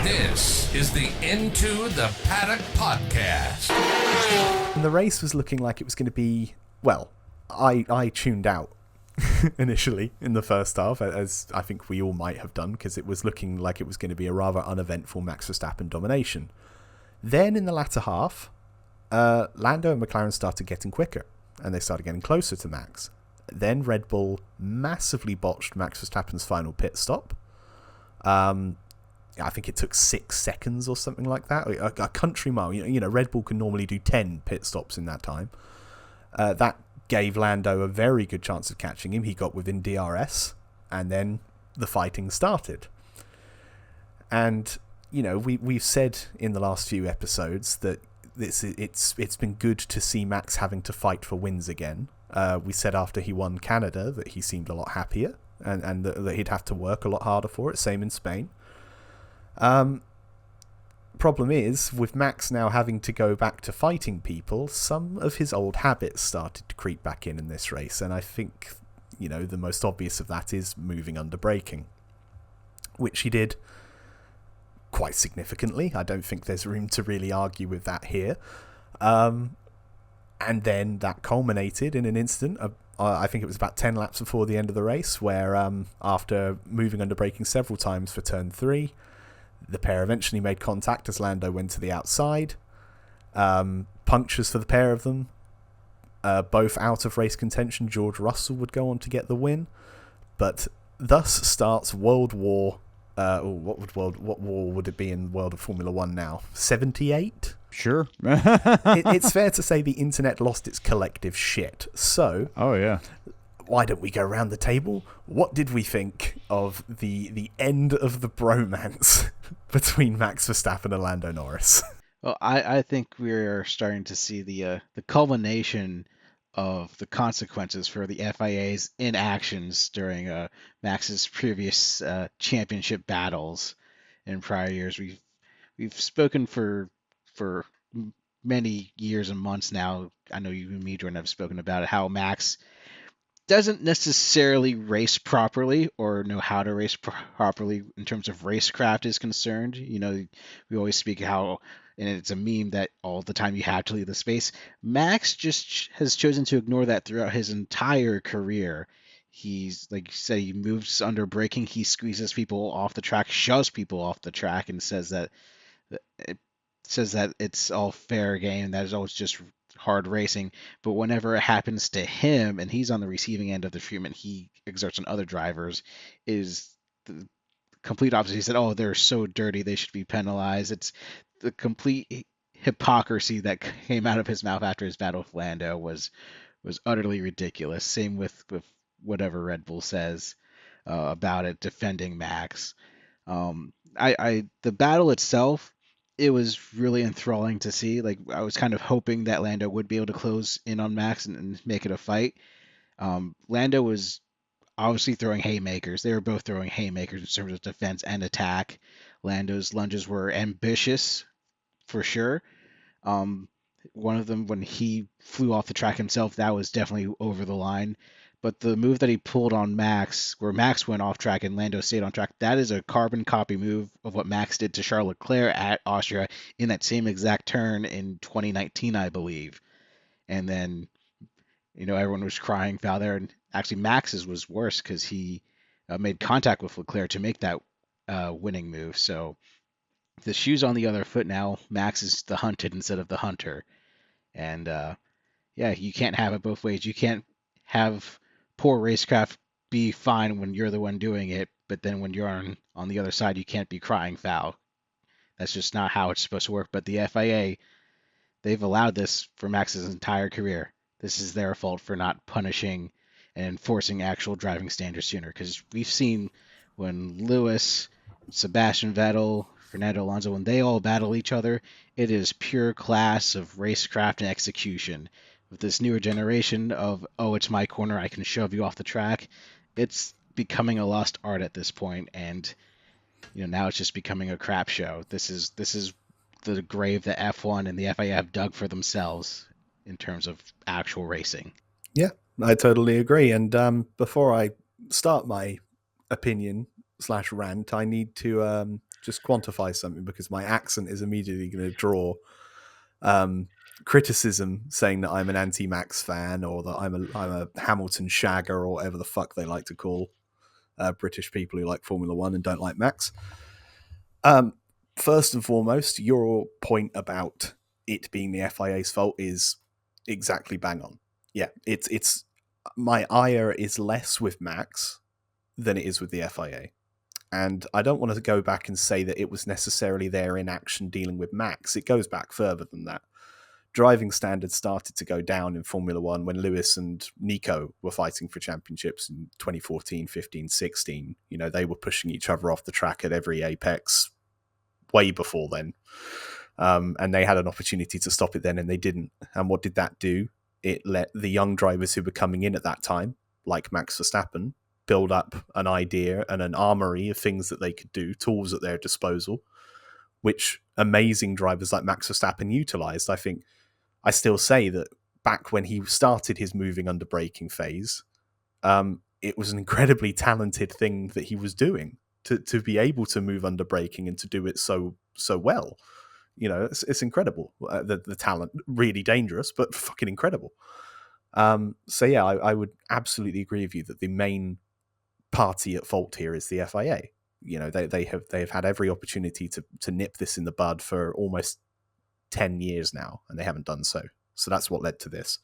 This is the Into The Paddock Podcast. And the race was looking like it was going to be, well, I tuned out initially in the first half, as I think we all might have done, because it was looking like it was going to be a rather uneventful Max Verstappen domination. Then in the latter half, Lando and McLaren started getting quicker, and they started getting closer to Max. Then Red Bull massively botched Max Verstappen's final pit stop. I think it took 6 seconds or something like that. A country mile. You know, Red Bull can normally do 10 pit stops in that time. That gave Lando a very good chance of catching him. He got within DRS, and then the fighting started. And, you know, we've said in the last few episodes that it's been good to see Max having to fight for wins again. We said after he won Canada that he seemed a lot happier and that he'd have to work a lot harder for it. Same in Spain. Problem is, with Max now having to go back to fighting people, some of his old habits started to creep back in this race, and I think, you know, the most obvious of that is moving under braking, which he did quite significantly. I don't think there's room to really argue with that here. And then that culminated in an incident, I think it was about 10 laps before the end of the race, where after moving under braking several times for turn 3, the pair eventually made contact as Lando went to the outside. Punctures for the pair of them. Both out of race contention. George Russell would go on to get the win. But thus starts World War... what war would it be in the world of Formula 1 now? 78? Sure. It's fair to say the internet lost its collective shit. So... Oh, yeah. Why don't we go around the table? What did we think of the end of the bromance between Max Verstappen and Lando Norris? Well, I think we're starting to see the culmination of the consequences for the FIA's inactions during Max's previous championship battles in prior years. We've spoken for many years and months now. I know you and me, Jordan, have spoken about it, how Max doesn't necessarily race properly or know how to race properly in terms of racecraft is concerned. You know, we always speak how, and it's a meme that all the time you have to leave the space. Max just has chosen to ignore that throughout his entire career. He's, like you said, he moves under braking, he squeezes people off the track, shoves people off the track, and says that it's all fair game, that is always just hard racing. But whenever it happens to him and he's on the receiving end of the treatment he exerts on other drivers, is the complete opposite. He said, oh, they're so dirty, they should be penalized. It's the complete hypocrisy that came out of his mouth after his battle with Lando was utterly ridiculous. Same with whatever Red Bull says about it, defending Max. The battle itself, it was really enthralling to see. Like, I was kind of hoping that Lando would be able to close in on Max and make it a fight. Lando was obviously throwing haymakers. They were both throwing haymakers in terms of defense and attack. Lando's lunges were ambitious, for sure. One of them, when he flew off the track himself, that was definitely over the line. But the move that he pulled on Max, where Max went off track and Lando stayed on track, that is a carbon copy move of what Max did to Charles Leclerc at Austria in that same exact turn in 2019, I believe. And then, you know, everyone was crying foul there. And actually, Max's was worse because he made contact with Leclerc to make that winning move. So the shoe's on the other foot now. Max is the hunted instead of the hunter. And, yeah, you can't have it both ways. You can't have poor racecraft be fine when you're the one doing it, but then when you're on the other side, you can't be crying foul. That's just not how it's supposed to work. But the FIA, they've allowed this for Max's entire career. This is their fault for not punishing and enforcing actual driving standards sooner. Because we've seen when Lewis, Sebastian Vettel, Fernando Alonso, when they all battle each other, it is pure class of racecraft and execution. With this newer generation of, oh, it's my corner, I can shove you off the track, it's becoming a lost art at this point, and you know, now it's just becoming a crap show. This is the grave that F1 and the FIA have dug for themselves in terms of actual racing. Yeah, I totally agree. And before I start my opinion / rant, I need to just quantify something, because my accent is immediately going to draw criticism saying that I'm an anti-Max fan, or that I'm a Hamilton shagger, or whatever the fuck they like to call British people who like Formula One and don't like Max. First and foremost, your point about it being the FIA's fault is exactly bang on. Yeah, it's my ire is less with Max than it is with the FIA. And I don't want to go back and say that it was necessarily their inaction dealing with Max. It goes back further than that. Driving standards started to go down in Formula One when Lewis and Nico were fighting for championships in 2014, 15, 16. You know, they were pushing each other off the track at every apex way before then. And they had an opportunity to stop it then, and they didn't. And what did that do? It let the young drivers who were coming in at that time, like Max Verstappen, build up an idea and an armory of things that they could do, tools at their disposal, which amazing drivers like Max Verstappen utilized. I still say that back when he started his moving under braking phase, it was an incredibly talented thing that he was doing to be able to move under braking and to do it so well. You know, it's incredible. The talent, really dangerous, but fucking incredible. So yeah, I would absolutely agree with you that the main party at fault here is the FIA. You know, they have had every opportunity to nip this in the bud for almost 10 years now, and they haven't done so. So that's what led to this.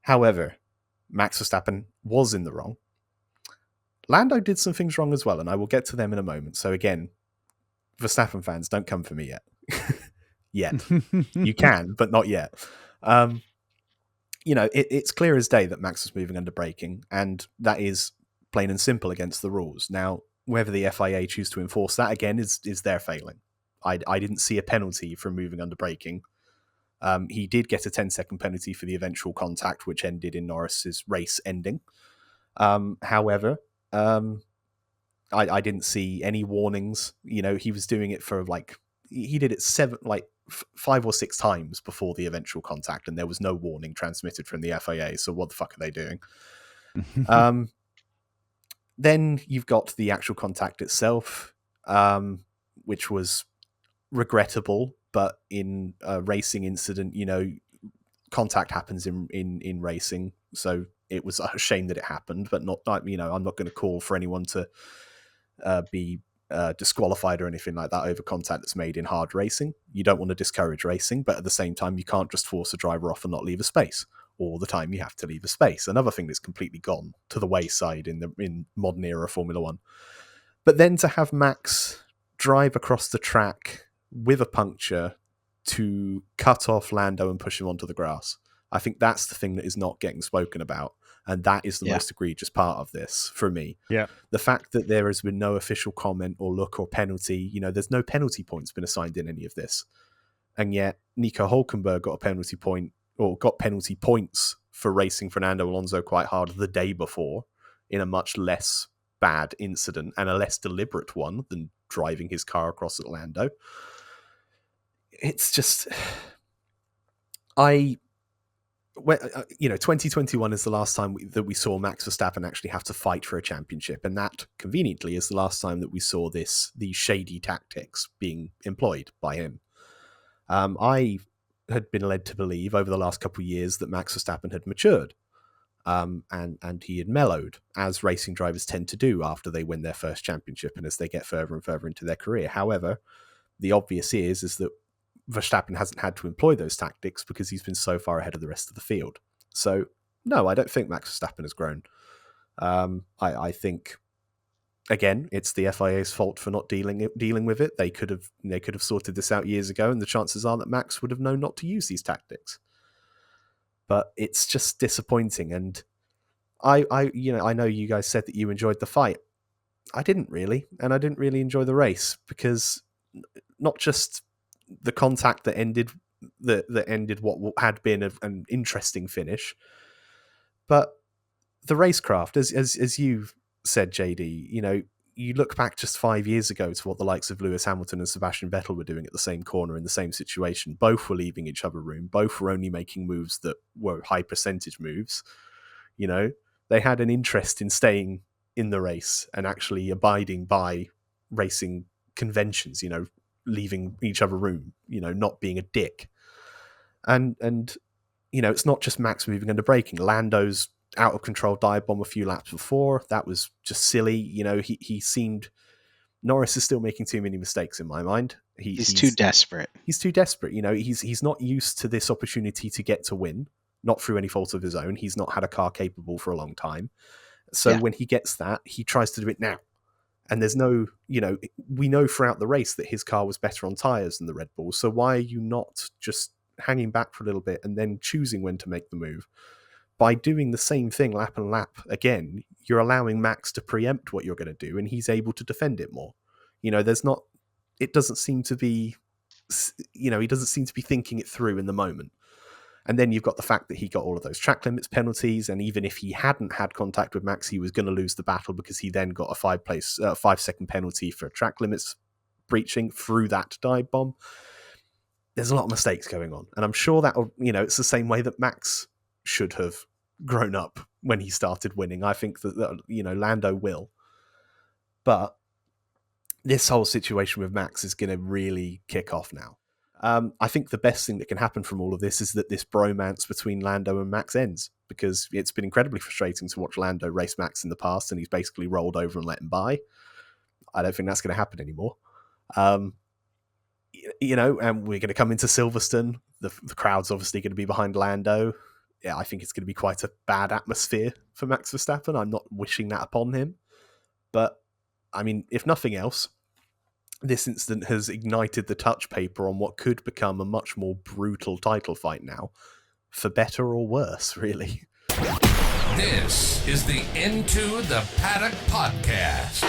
However, Max Verstappen was in the wrong. Lando did some things wrong as well, and I will get to them in a moment. So again, Verstappen fans, don't come for me yet. Yet. You can, but not yet. You know, it's clear as day that Max was moving under braking, and that is plain and simple against the rules. Now, whether the FIA choose to enforce that again is their failing. I didn't see a penalty for moving under braking. He did get a 10-second penalty for the eventual contact, which ended in Norris's race ending. However, I didn't see any warnings. You know, he was doing it for he did it 5 or 6 times before the eventual contact, and there was no warning transmitted from the FIA. So what the fuck are they doing? Then you've got the actual contact itself, which was regrettable, but in a racing incident, you know, contact happens in racing. So it was a shame that it happened, but not, you know, I'm not going to call for anyone to be disqualified or anything like that over contact that's made in hard racing. You don't want to discourage racing, but at the same time, you can't just force a driver off and not leave a space. All the time you have to leave a space. Another thing that's completely gone to the wayside in modern era Formula One. But then to have Max drive across the track with a puncture to cut off Lando and push him onto the grass, I think that's the thing that is not getting spoken about. And that is the most egregious part of this for me. Yeah. The fact that there has been no official comment or look or penalty, you know, there's no penalty points been assigned in any of this. And yet Nico Hülkenberg got a penalty point, or got penalty points for racing Fernando Alonso quite hard the day before in a much less bad incident and a less deliberate one than driving his car across at Lando. It's just... you know, 2021 is the last time that we saw Max Verstappen actually have to fight for a championship, and that conveniently is the last time that we saw these shady tactics being employed by him. I had been led to believe over the last couple of years that Max Verstappen had matured, and he had mellowed, as racing drivers tend to do after they win their first championship and as they get further and further into their career. However, the obvious is that Verstappen hasn't had to employ those tactics because he's been so far ahead of the rest of the field. So, no, I don't think Max Verstappen has grown. I think, again, it's the FIA's fault for not dealing with it. They could have sorted this out years ago, and the chances are that Max would have known not to use these tactics. But it's just disappointing, and I know you guys said that you enjoyed the fight. I didn't really, and I didn't really enjoy the race because not just the contact that ended what had been an interesting finish, but the racecraft, as you said, JD, you know, you look back just 5 years ago to what the likes of Lewis Hamilton and Sebastian Vettel were doing at the same corner in the same situation. Both were leaving each other room. Both were only making moves that were high percentage moves. You know, they had an interest in staying in the race and actually abiding by racing conventions, leaving each other room, not being a dick. And it's not just Max moving under braking. Lando's out of control dive bomb a few laps before. That was just silly. He seemed... Norris is still making too many mistakes in my mind. He's too desperate. He's too desperate. He's not used to this opportunity to get to win, not through any fault of his own. He's not had a car capable for a long time. So when he gets that, he tries to do it now. And there's no, we know throughout the race that his car was better on tyres than the Red Bull. So why are you not just hanging back for a little bit and then choosing when to make the move? By doing the same thing lap and lap again, you're allowing Max to preempt what you're going to do, and he's able to defend it more. It doesn't seem to be, he doesn't seem to be thinking it through in the moment. And then you've got the fact that he got all of those track limits penalties, and even if he hadn't had contact with Max, he was going to lose the battle because he then got a 5-second penalty for track limits breaching through that dive bomb. There's a lot of mistakes going on, and I'm sure that it's the same way that Max should have grown up when he started winning. I think that Lando will, but this whole situation with Max is going to really kick off now. I think the best thing that can happen from all of this is that this bromance between Lando and Max ends, because it's been incredibly frustrating to watch Lando race Max in the past, and he's basically rolled over and let him by. I don't think that's going to happen anymore. And we're going to come into Silverstone. The crowd's obviously going to be behind Lando. Yeah, I think it's going to be quite a bad atmosphere for Max Verstappen. I'm not wishing that upon him. But, I mean, if nothing else, this incident has ignited the touch paper on what could become a much more brutal title fight now, for better or worse, really. This is the Into the Paddock Podcast.